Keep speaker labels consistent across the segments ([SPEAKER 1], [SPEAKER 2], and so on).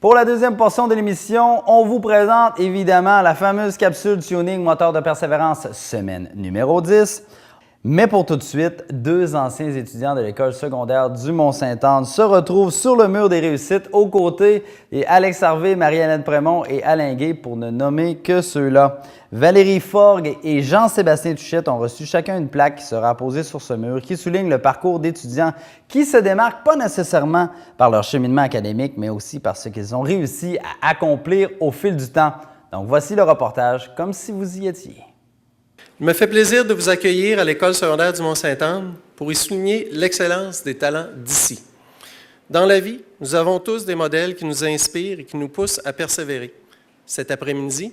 [SPEAKER 1] Pour la deuxième portion de l'émission, on vous présente évidemment la fameuse capsule Tuning Moteur de Persévérance, semaine numéro 10. Mais pour tout de suite, deux anciens étudiants de l'école secondaire du Mont-Sainte-Anne se retrouvent sur le mur des réussites aux côtés de Alex Harvey, Marie-Hélène Prémont et Alain Gay pour ne nommer que ceux-là. Valérie Forgue et Jean-Sébastien Tuchette ont reçu chacun une plaque qui sera posée sur ce mur qui souligne le parcours d'étudiants qui se démarquent pas nécessairement par leur cheminement académique, mais aussi par ce qu'ils ont réussi à accomplir au fil du temps. Donc voici le reportage comme si vous y étiez.
[SPEAKER 2] Il me fait plaisir de vous accueillir à l'École secondaire du Mont-Sainte-Anne pour y souligner l'excellence des talents d'ici. Dans la vie, nous avons tous des modèles qui nous inspirent et qui nous poussent à persévérer. Cet après-midi,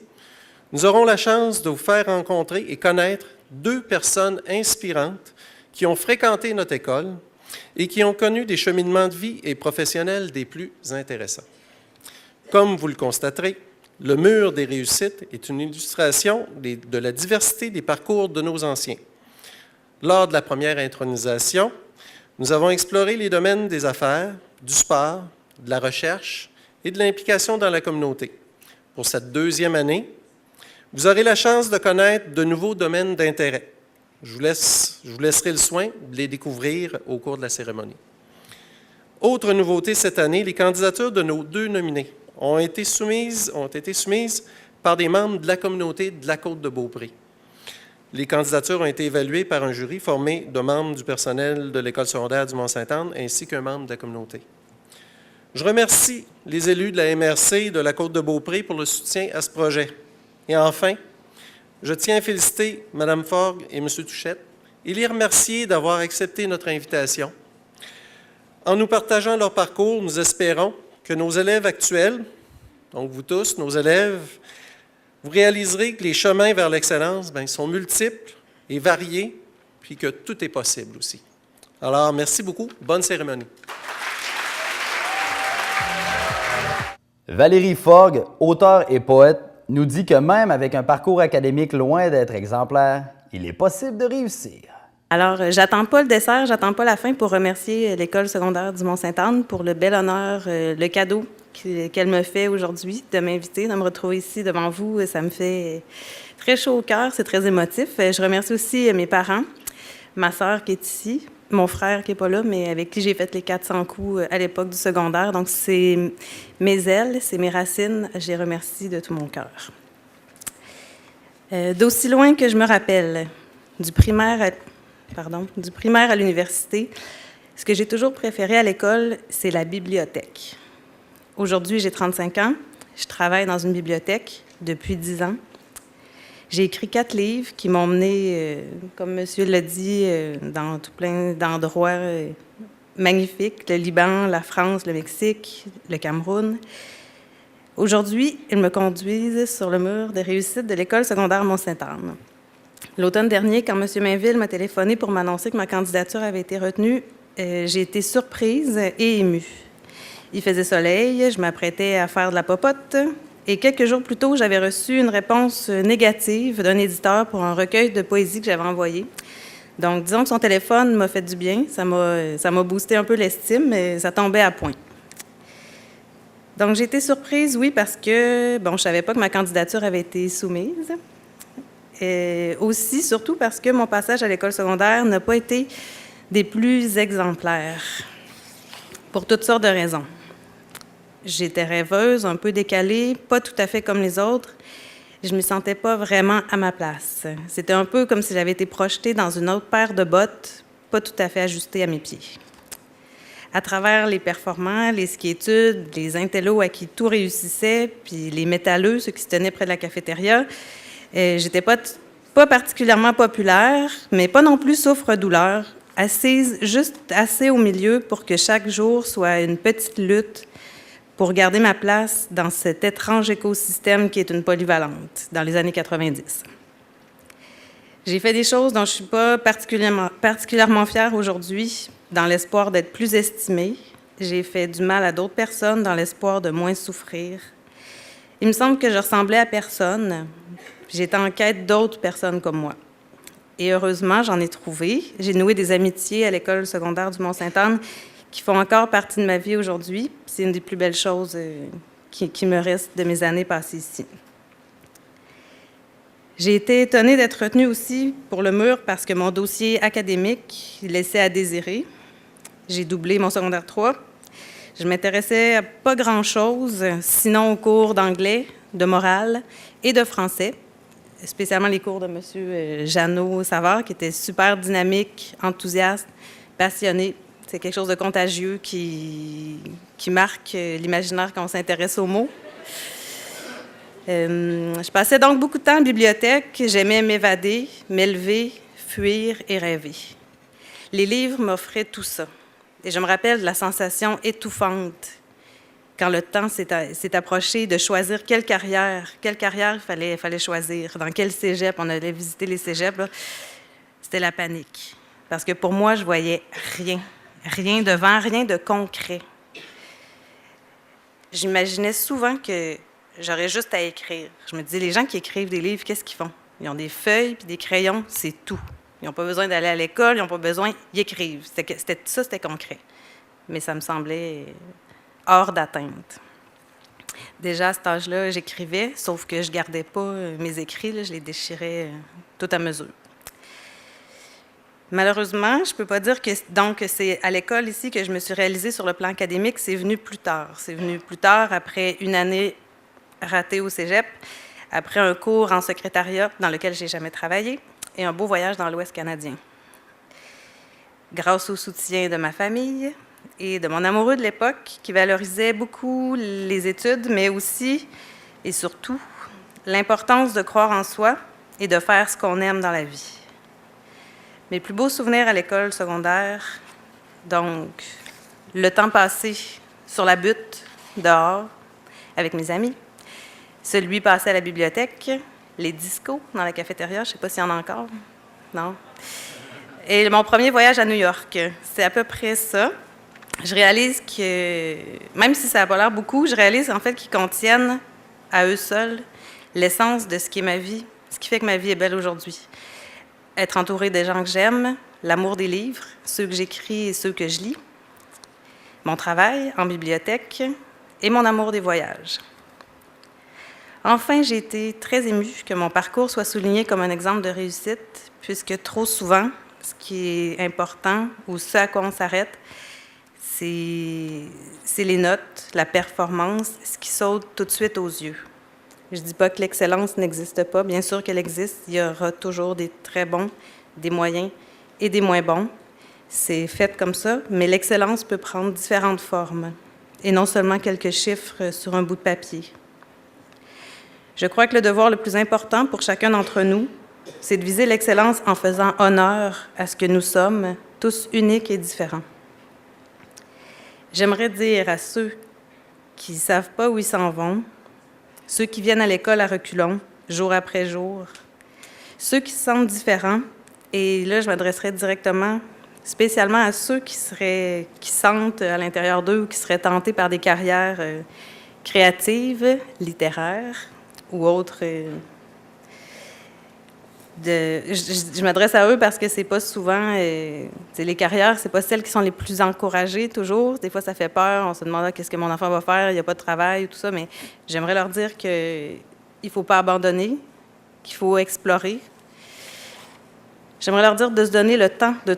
[SPEAKER 2] nous aurons la chance de vous faire rencontrer et connaître deux personnes inspirantes qui ont fréquenté notre école et qui ont connu des cheminements de vie et professionnels des plus intéressants. Comme vous le constaterez, le mur des réussites est une illustration de la diversité des parcours de nos anciens. Lors de la première intronisation, nous avons exploré les domaines des affaires, du sport, de la recherche et de l'implication dans la communauté. Pour cette deuxième année, vous aurez la chance de connaître de nouveaux domaines d'intérêt. Je vous laisserai le soin de les découvrir au cours de la cérémonie. Autre nouveauté cette année, les candidatures de nos deux nominés ont été soumises par des membres de la communauté de la Côte-de-Beaupré. Les candidatures ont été évaluées par un jury formé de membres du personnel de l'École secondaire du Mont-Sainte-Anne ainsi qu'un membre de la communauté. Je remercie les élus de la MRC de la Côte-de-Beaupré pour le soutien à ce projet. Et enfin, je tiens à féliciter Mme Forgue et M. Tuchette et les remercier d'avoir accepté notre invitation. En nous partageant leur parcours, nous espérons que nos élèves actuels, donc vous tous, nos élèves, vous réaliserez que les chemins vers l'excellence sont multiples et variés, puis que tout est possible aussi. Alors, merci beaucoup. Bonne cérémonie.
[SPEAKER 1] Valérie Forgue, auteure et poète, nous dit que même avec un parcours académique loin d'être exemplaire, il est possible de réussir.
[SPEAKER 3] Alors, j'attends pas le dessert, j'attends pas la fin pour remercier l'École secondaire du Mont-Sainte-Anne pour le bel honneur, le cadeau qu'elle me fait aujourd'hui de m'inviter, de me retrouver ici devant vous. Ça me fait très chaud au cœur, c'est très émotif. Je remercie aussi mes parents, ma sœur qui est ici, mon frère qui n'est pas là, mais avec qui j'ai fait les 400 coups à l'époque du secondaire. Donc, c'est mes ailes, c'est mes racines. Je les remercie de tout mon cœur. D'aussi loin que je me rappelle, du primaire à l'université, ce que j'ai toujours préféré à l'école, c'est la bibliothèque. Aujourd'hui, j'ai 35 ans. Je travaille dans une bibliothèque depuis 10 ans. J'ai écrit 4 livres qui m'ont mené, comme monsieur l'a dit, dans tout plein d'endroits magnifiques, le Liban, la France, le Mexique, le Cameroun. Aujourd'hui, ils me conduisent sur le mur des réussites de l'École secondaire Mont-Sainte-Anne. L'automne dernier, quand M. Mainville m'a téléphoné pour m'annoncer que ma candidature avait été retenue, j'ai été surprise et émue. Il faisait soleil, je m'apprêtais à faire de la popote, et quelques jours plus tôt, j'avais reçu une réponse négative d'un éditeur pour un recueil de poésie que j'avais envoyé. Donc, disons que son téléphone m'a fait du bien, ça m'a boosté un peu l'estime, mais ça tombait à point. Donc, j'ai été surprise, oui, parce que, je ne savais pas que ma candidature avait été soumise. Aussi, surtout parce que mon passage à l'école secondaire n'a pas été des plus exemplaires, pour toutes sortes de raisons. J'étais rêveuse, un peu décalée, pas tout à fait comme les autres. Je ne me sentais pas vraiment à ma place. C'était un peu comme si j'avais été projetée dans une autre paire de bottes, pas tout à fait ajustée à mes pieds. À travers les performants, les ski-études, les intellos à qui tout réussissait, puis les métalleux, ceux qui se tenaient près de la cafétéria, j'étais pas particulièrement populaire, mais pas non plus souffre-douleur, assise juste assez au milieu pour que chaque jour soit une petite lutte pour garder ma place dans cet étrange écosystème qui est une polyvalente dans les années 90. J'ai fait des choses dont je ne suis pas particulièrement fière aujourd'hui, dans l'espoir d'être plus estimée. J'ai fait du mal à d'autres personnes dans l'espoir de moins souffrir. Il me semble que je ressemblais à personne. J'étais en quête d'autres personnes comme moi. Et heureusement, j'en ai trouvé. J'ai noué des amitiés à l'École secondaire du Mont-Sainte-Anne qui font encore partie de ma vie aujourd'hui. C'est une des plus belles choses qui me reste de mes années passées ici. J'ai été étonnée d'être retenue aussi pour le mur parce que mon dossier académique laissait à désirer. J'ai doublé mon secondaire 3. Je m'intéressais à pas grand-chose, sinon aux cours d'anglais, de morale et de français, spécialement les cours de M. Jeannot-Savard, qui était super dynamique, enthousiaste, passionné. C'est quelque chose de contagieux qui marque l'imaginaire quand on s'intéresse aux mots. Je passais donc beaucoup de temps en bibliothèque. J'aimais m'évader, m'élever, fuir et rêver. Les livres m'offraient tout ça. Et je me rappelle de la sensation étouffante quand le temps s'est approché de choisir quelle carrière il fallait choisir, dans quel cégep. On allait visiter les cégeps. Là. C'était la panique. Parce que pour moi, je voyais rien devant, rien de concret. J'imaginais souvent que j'aurais juste à écrire. Je me disais, les gens qui écrivent des livres, qu'est-ce qu'ils font? Ils ont des feuilles puis des crayons, c'est tout. Ils n'ont pas besoin d'aller à l'école, ils n'ont pas besoin, ils écrivent. C'était concret. Mais ça me semblait hors d'atteinte. Déjà, à cet âge-là, j'écrivais, sauf que je ne gardais pas mes écrits, là, je les déchirais tout à mesure. Malheureusement, je ne peux pas dire que c'est à l'école ici que je me suis réalisée sur le plan académique. C'est venu plus tard. C'est venu plus tard, après une année ratée au cégep, après un cours en secrétariat dans lequel je n'ai jamais travaillé et un beau voyage dans l'Ouest canadien. Grâce au soutien de ma famille et de mon amoureux de l'époque qui valorisait beaucoup les études, mais aussi et surtout l'importance de croire en soi et de faire ce qu'on aime dans la vie. Mes plus beaux souvenirs à l'école secondaire, donc le temps passé sur la butte, dehors, avec mes amis, celui passé à la bibliothèque, les discos dans la cafétéria, je ne sais pas s'il y en a encore, non. Et mon premier voyage à New York, c'est à peu près ça. Je réalise que, même si ça n'a pas l'air beaucoup, je réalise en fait qu'ils contiennent à eux seuls l'essence de ce qui est ma vie, ce qui fait que ma vie est belle aujourd'hui. Être entourée des gens que j'aime, l'amour des livres, ceux que j'écris et ceux que je lis, mon travail en bibliothèque et mon amour des voyages. Enfin, j'ai été très émue que mon parcours soit souligné comme un exemple de réussite, puisque trop souvent, ce qui est important ou ce à quoi on s'arrête, c'est les notes, la performance, ce qui saute tout de suite aux yeux. Je ne dis pas que l'excellence n'existe pas. Bien sûr qu'elle existe. Il y aura toujours des très bons, des moyens et des moins bons. C'est fait comme ça, mais l'excellence peut prendre différentes formes et non seulement quelques chiffres sur un bout de papier. Je crois que le devoir le plus important pour chacun d'entre nous, c'est de viser l'excellence en faisant honneur à ce que nous sommes, tous uniques et différents. J'aimerais dire à ceux qui ne savent pas où ils s'en vont, ceux qui viennent à l'école à reculons, jour après jour, ceux qui se sentent différents, et là, je m'adresserai directement, spécialement à ceux qui sentent à l'intérieur d'eux ou qui seraient tentés par des carrières créatives, littéraires ou autres. Je m'adresse à eux parce que c'est pas souvent, les carrières, c'est pas celles qui sont les plus encouragées toujours. Des fois, ça fait peur. On se demande qu'est-ce que mon enfant va faire. Il n'y a pas de travail, tout ça. Mais j'aimerais leur dire qu'il ne faut pas abandonner, qu'il faut explorer. J'aimerais leur dire de se donner le temps de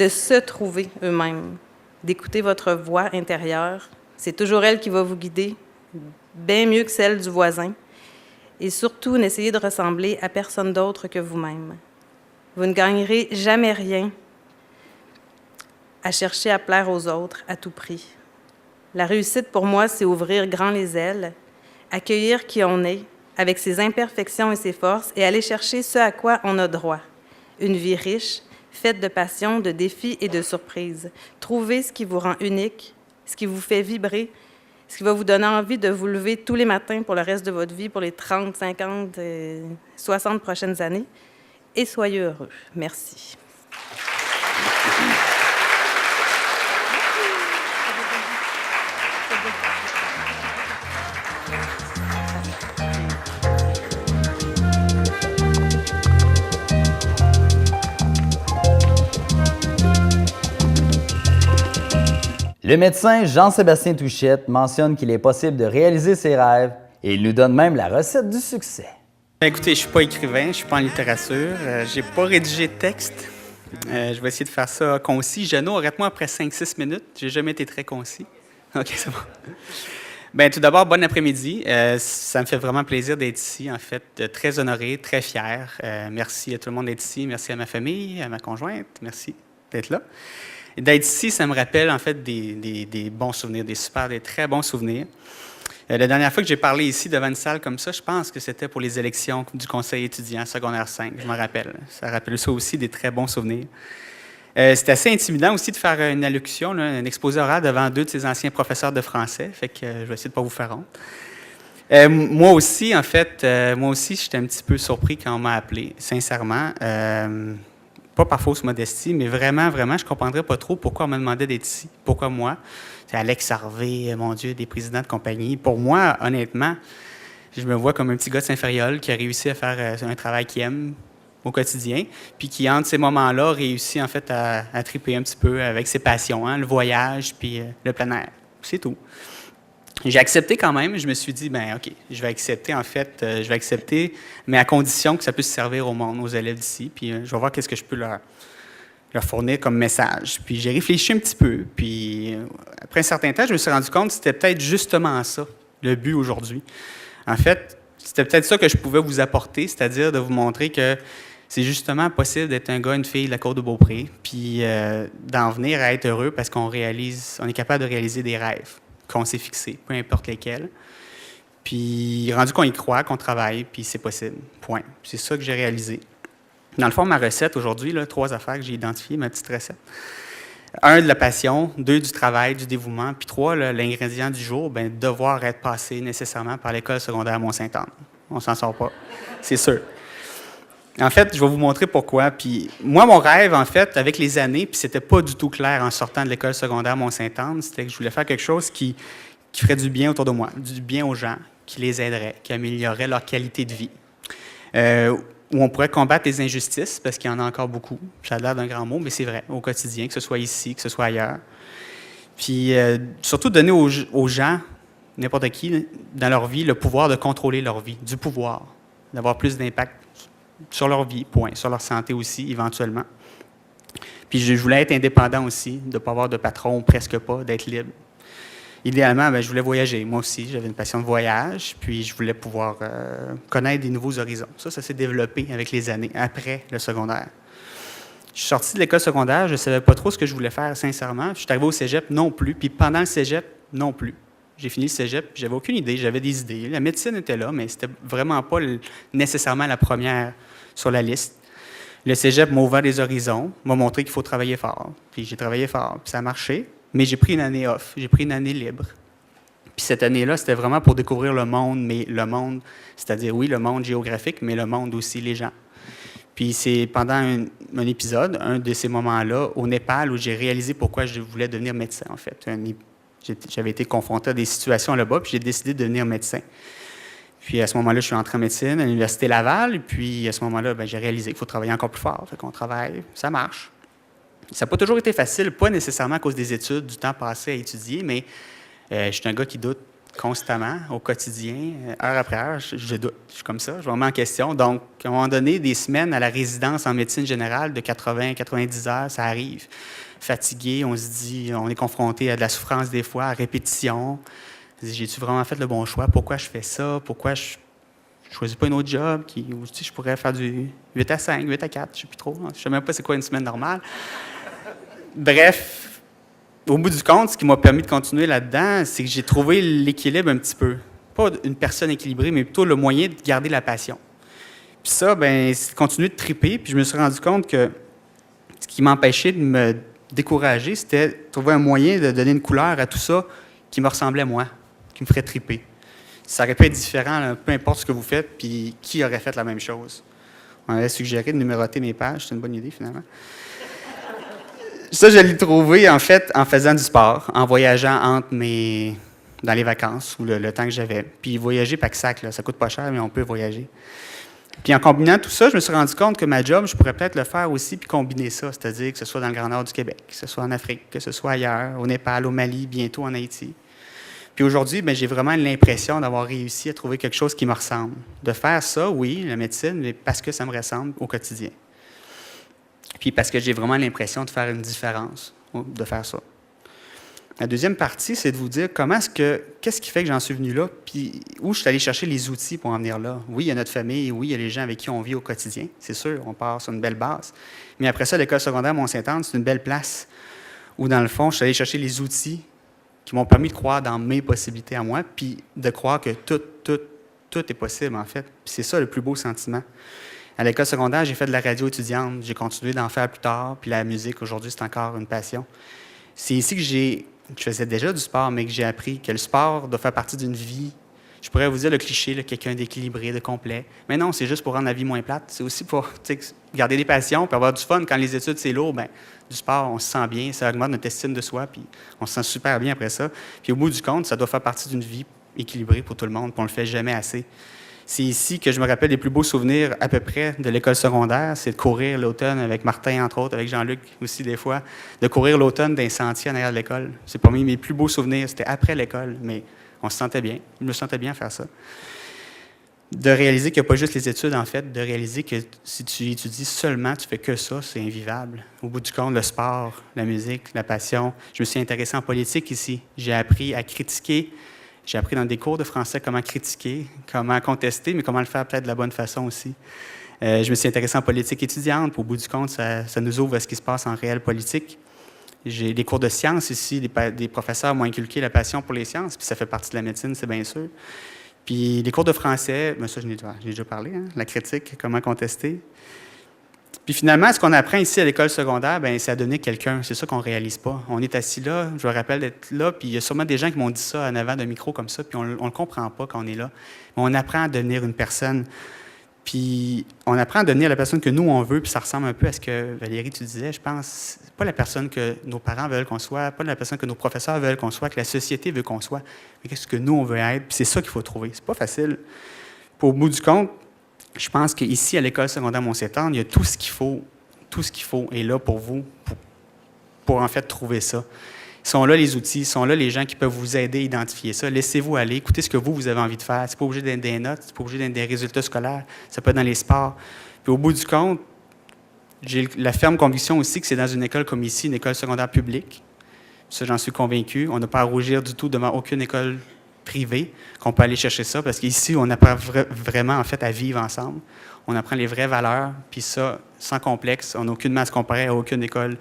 [SPEAKER 3] se trouver eux-mêmes, d'écouter votre voix intérieure. C'est toujours elle qui va vous guider, bien mieux que celle du voisin. Et surtout, n'essayez de ressembler à personne d'autre que vous-même. Vous ne gagnerez jamais rien à chercher à plaire aux autres à tout prix. La réussite, pour moi, c'est ouvrir grand les ailes, accueillir qui on est, avec ses imperfections et ses forces, et aller chercher ce à quoi on a droit. Une vie riche, faite de passion, de défis et de surprises. Trouvez ce qui vous rend unique, ce qui vous fait vibrer, ce qui va vous donner envie de vous lever tous les matins pour le reste de votre vie, pour les 30, 50, 60 prochaines années. Et soyez heureux. Merci.
[SPEAKER 1] Le médecin Jean-Sébastien Touchette mentionne qu'il est possible de réaliser ses rêves et il nous donne même la recette du succès.
[SPEAKER 4] Écoutez, je ne suis pas écrivain, je ne suis pas en littérature, je n'ai pas rédigé de texte. Je vais essayer de faire ça concis. Jeannot, arrête-moi après 5-6 minutes. J'ai jamais été très concis. OK, c'est bon. Bien, tout d'abord, bon après-midi. Ça me fait vraiment plaisir d'être ici, en fait. Très honoré, très fier. Merci à tout le monde d'être ici. Merci à ma famille, à ma conjointe. Merci d'être là. D'être ici, ça me rappelle, en fait, des bons souvenirs, des très bons souvenirs. La dernière fois que j'ai parlé ici devant une salle comme ça, je pense que c'était pour les élections du conseil étudiant secondaire 5, je me rappelle. Ça rappelle ça aussi des très bons souvenirs. C'était assez intimidant aussi de faire une allocution, là, un exposé oral devant 2 de ses anciens professeurs de français, fait que je vais essayer de ne pas vous faire honte. Moi aussi, j'étais un petit peu surpris quand on m'a appelé, sincèrement. Pas par fausse modestie, mais vraiment, vraiment, je ne comprendrais pas trop pourquoi on me demandait d'être ici. Pourquoi moi? C'est Alex Harvey, mon Dieu, des présidents de compagnie. Pour moi, honnêtement, je me vois comme un petit gars de Saint-Fériol qui a réussi à faire un travail qu'il aime au quotidien, puis qui, entre ces moments-là, réussit en fait à triper un petit peu avec ses passions, hein, le voyage, puis le plein air. C'est tout. J'ai accepté quand même. Je me suis dit, ben OK, je vais accepter, mais à condition que ça puisse servir au monde, aux élèves d'ici, puis je vais voir qu'est-ce que je peux leur fournir comme message. Puis j'ai réfléchi un petit peu, puis après un certain temps, je me suis rendu compte que c'était peut-être justement ça, le but aujourd'hui. En fait, c'était peut-être ça que je pouvais vous apporter, c'est-à-dire de vous montrer que c'est justement possible d'être un gars, une fille de la Côte de Beaupré, puis d'en venir à être heureux parce on est capable de réaliser des rêves qu'on s'est fixés, peu importe lesquels. Puis rendu qu'on y croit, qu'on travaille, puis c'est possible. Point. C'est ça que j'ai réalisé. Dans le fond, ma recette aujourd'hui, là, 3 affaires que j'ai identifiées, ma petite recette. 1, de la passion, 2, du travail, du dévouement, puis 3, l'ingrédient du jour, bien, devoir être passé nécessairement par l'école secondaire Mont-Saint-Anne. On s'en sort pas, c'est sûr. En fait, je vais vous montrer pourquoi. Puis moi, mon rêve, en fait, avec les années, puis c'était pas du tout clair en sortant de l'école secondaire Mont-Saint-Anne, c'était que je voulais faire quelque chose qui ferait du bien autour de moi, du bien aux gens, qui les aiderait, qui améliorerait leur qualité de vie. Où on pourrait combattre les injustices, parce qu'il y en a encore beaucoup. Ça a l'air d'un grand mot, mais c'est vrai, au quotidien, que ce soit ici, que ce soit ailleurs. Puis surtout donner aux gens, n'importe qui, dans leur vie, le pouvoir de contrôler leur vie, du pouvoir, d'avoir plus d'impact sur leur vie, point, sur leur santé aussi, éventuellement. Puis je voulais être indépendant aussi, de ne pas avoir de patron, presque pas, d'être libre. Idéalement, bien, je voulais voyager. Moi aussi, j'avais une passion de voyage, puis je voulais pouvoir connaître des nouveaux horizons. Ça s'est développé avec les années, après le secondaire. Je suis sorti de l'école secondaire, je ne savais pas trop ce que je voulais faire, sincèrement. Je suis arrivé au cégep non plus, puis pendant le cégep non plus. J'ai fini le cégep, puis j'avais aucune idée, j'avais des idées. La médecine était là, mais c'était vraiment pas nécessairement la première sur la liste. Le cégep m'a ouvert des horizons, m'a montré qu'il faut travailler fort. Puis j'ai travaillé fort, puis ça a marché. Mais j'ai pris une année off, j'ai pris une année libre. Puis cette année-là, c'était vraiment pour découvrir le monde, mais le monde, c'est-à-dire, oui, le monde géographique, mais le monde aussi, les gens. Puis c'est pendant un épisode, un de ces moments-là, au Népal, où j'ai réalisé pourquoi je voulais devenir médecin, en fait. J'avais été confronté à des situations là-bas, puis j'ai décidé de devenir médecin. Puis à ce moment-là, je suis entré en médecine à l'Université Laval, puis à ce moment-là, bien, j'ai réalisé qu'il faut travailler encore plus fort. Fait qu'on travaille, ça marche. Ça n'a pas toujours été facile, pas nécessairement à cause des études, du temps passé à étudier, mais je suis un gars qui doute constamment, au quotidien, heure après heure, je doute. Je suis comme ça, je me remets en question. Donc, à un moment donné, des semaines à la résidence en médecine générale de 80-90 heures, ça arrive. Fatigué, on se dit, on est confronté à de la souffrance des fois, à répétition. J'ai-tu vraiment fait le bon choix? Pourquoi je fais ça? Pourquoi je ne choisis pas un autre job? Je pourrais faire du 8 à 5, 8 à 4, je ne sais plus trop. Je ne sais même pas c'est quoi une semaine normale. Bref, au bout du compte, ce qui m'a permis de continuer là-dedans, c'est que j'ai trouvé l'équilibre un petit peu. Pas une personne équilibrée, mais plutôt le moyen de garder la passion. Puis ça, bien, c'est de continuer de triper. Puis je me suis rendu compte que ce qui m'empêchait de me décourager, c'était de trouver un moyen de donner une couleur à tout ça qui me ressemblait moi, qui me ferait triper. Ça aurait pu être différent, là, peu importe ce que vous faites, puis qui aurait fait la même chose. On avait suggéré de numéroter mes pages, c'est une bonne idée finalement. Ça, je l'ai trouvé, en fait, en faisant du sport, en voyageant dans les vacances ou le temps que j'avais. Puis voyager, pas que sac, là, ça coûte pas cher, mais on peut voyager. Puis en combinant tout ça, je me suis rendu compte que ma job, je pourrais peut-être le faire aussi puis combiner ça, c'est-à-dire que ce soit dans le Grand Nord du Québec, que ce soit en Afrique, que ce soit ailleurs, au Népal, au Mali, bientôt en Haïti. Puis aujourd'hui, bien, j'ai vraiment l'impression d'avoir réussi à trouver quelque chose qui me ressemble. De faire ça, oui, la médecine, mais parce que ça me ressemble au quotidien. Puis parce que j'ai vraiment l'impression de faire une différence, de faire ça. La deuxième partie, c'est de vous dire qu'est-ce qui fait que j'en suis venu là, puis où je suis allé chercher les outils pour en venir là. Oui, il y a notre famille, oui, il y a les gens avec qui on vit au quotidien, c'est sûr, on part sur une belle base. Mais après ça, l'école secondaire Mont-Sainte-Anne, c'est une belle place où, dans le fond, je suis allé chercher les outils qui m'ont permis de croire dans mes possibilités à moi, puis de croire que tout est possible, en fait. Puis c'est ça le plus beau sentiment. À l'école secondaire, j'ai fait de la radio étudiante, j'ai continué d'en faire plus tard, puis la musique, aujourd'hui, c'est encore une passion. C'est ici que je faisais déjà du sport, mais que j'ai appris que le sport doit faire partie d'une vie. Je pourrais vous dire le cliché, là, quelqu'un d'équilibré, de complet. Mais non, c'est juste pour rendre la vie moins plate. C'est aussi pour garder des passions, puis avoir du fun. Quand les études, c'est lourd, bien, du sport, on se sent bien, ça augmente notre estime de soi, puis on se sent super bien après ça. Puis au bout du compte, ça doit faire partie d'une vie équilibrée pour tout le monde, puis on le fait jamais assez. C'est ici que je me rappelle les plus beaux souvenirs à peu près de l'école secondaire, c'est de courir l'automne avec Martin, entre autres, avec Jean-Luc aussi des fois, de courir l'automne d'un sentier en arrière de l'école. C'est parmi mes plus beaux souvenirs, c'était après l'école, mais on se sentait bien, je me sentais bien à faire ça. De réaliser qu'il n'y a pas juste les études, en fait, de réaliser que si tu étudies seulement, tu fais que ça, c'est invivable. Au bout du compte, le sport, la musique, la passion. Je me suis intéressé en politique ici. J'ai appris à critiquer. J'ai appris dans des cours de français comment critiquer, comment contester, mais comment le faire peut-être de la bonne façon aussi. Je me suis intéressé en politique étudiante. Puis au bout du compte, ça nous ouvre à ce qui se passe en réelle politique. J'ai des cours de sciences ici. Des professeurs m'ont inculqué la passion pour les sciences, puis ça fait partie de la médecine, c'est bien sûr. Puis les cours de français, bien ça, j'ai déjà parlé, hein, la critique, comment contester. Puis finalement, ce qu'on apprend ici à l'école secondaire, bien, c'est à donner quelqu'un. C'est ça qu'on ne réalise pas. On est assis là, je me rappelle d'être là, puis il y a sûrement des gens qui m'ont dit ça en avant d'un micro comme ça, puis on ne le comprend pas quand on est là. Mais on apprend à devenir une personne. Puis on apprend à devenir la personne que nous, on veut, puis ça ressemble un peu à ce que Valérie, tu disais, je pense. C'est pas la personne que nos parents veulent qu'on soit, pas la personne que nos professeurs veulent qu'on soit, que la société veut qu'on soit, mais qu'est-ce que nous, on veut être. Puis c'est ça qu'il faut trouver. C'est pas facile. Puis au bout du compte, je pense qu'ici, à l'école secondaire Mont-Sainte-Anne, il y a tout ce qu'il faut est là pour vous, pour en fait trouver ça. Ils sont là les outils, ils sont là les gens qui peuvent vous aider à identifier ça. Laissez-vous aller, écoutez ce que vous avez envie de faire. C'est pas obligé d'être des notes, c'est pas obligé d'être des résultats scolaires, ça peut être dans les sports. Puis au bout du compte, j'ai la ferme conviction aussi que c'est dans une école comme ici, une école secondaire publique. Ça, j'en suis convaincu. On n'a pas à rougir du tout devant aucune école privée qu'on peut aller chercher ça, parce qu'ici, on apprend vraiment, en fait, à vivre ensemble. On apprend les vraies valeurs, puis ça, sans complexe. On n'a aucunement à se comparer à aucune école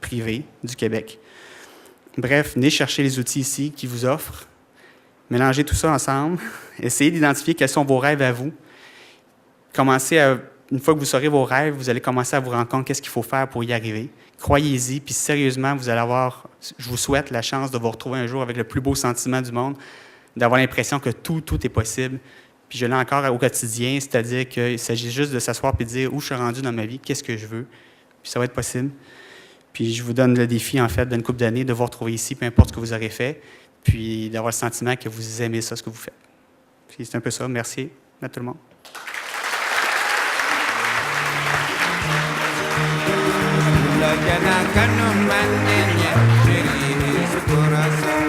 [SPEAKER 4] privée du Québec. Bref, venez chercher les outils ici qui vous offrent. Mélangez tout ça ensemble. Essayez d'identifier quels sont vos rêves à vous. Une fois que vous saurez vos rêves, vous allez commencer à vous rendre compte qu'est-ce qu'il faut faire pour y arriver. Croyez-y, puis sérieusement, vous allez avoir, je vous souhaite la chance de vous retrouver un jour avec le plus beau sentiment du monde, d'avoir l'impression que tout est possible. Puis je l'ai encore au quotidien, c'est-à-dire qu'il s'agit juste de s'asseoir et de dire où je suis rendu dans ma vie, qu'est-ce que je veux, puis ça va être possible. Puis je vous donne le défi, en fait, d'une couple d'années, de vous retrouver ici, peu importe ce que vous aurez fait, puis d'avoir le sentiment que vous aimez ça, ce que vous faites. Puis c'est un peu ça. Merci à tout le monde.
[SPEAKER 5] Lagana kanu manenya, shiri is kurasa.